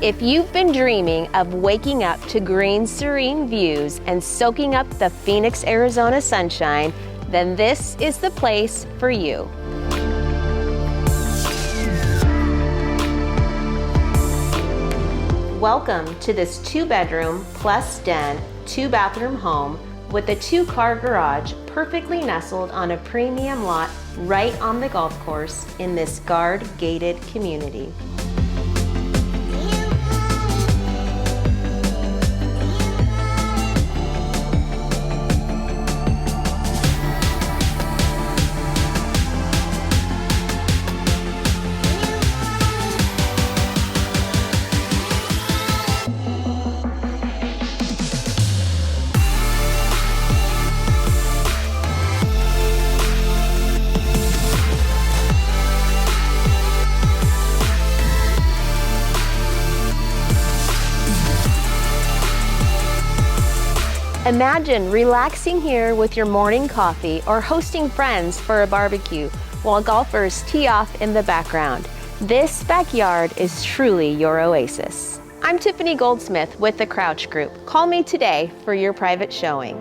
If you've been dreaming of waking up to green, serene views and soaking up the Phoenix, Arizona sunshine, then this is the place for you. Welcome to this 2-bedroom plus den, 2-bathroom home with a 2-car garage perfectly nestled on a premium lot right on the golf course in this guard-gated community. Imagine relaxing here with your morning coffee or hosting friends for a barbecue while golfers tee off in the background. This backyard is truly your oasis. I'm Tiffany Goldsmith with the Crouch Group. Call me today for your private showing.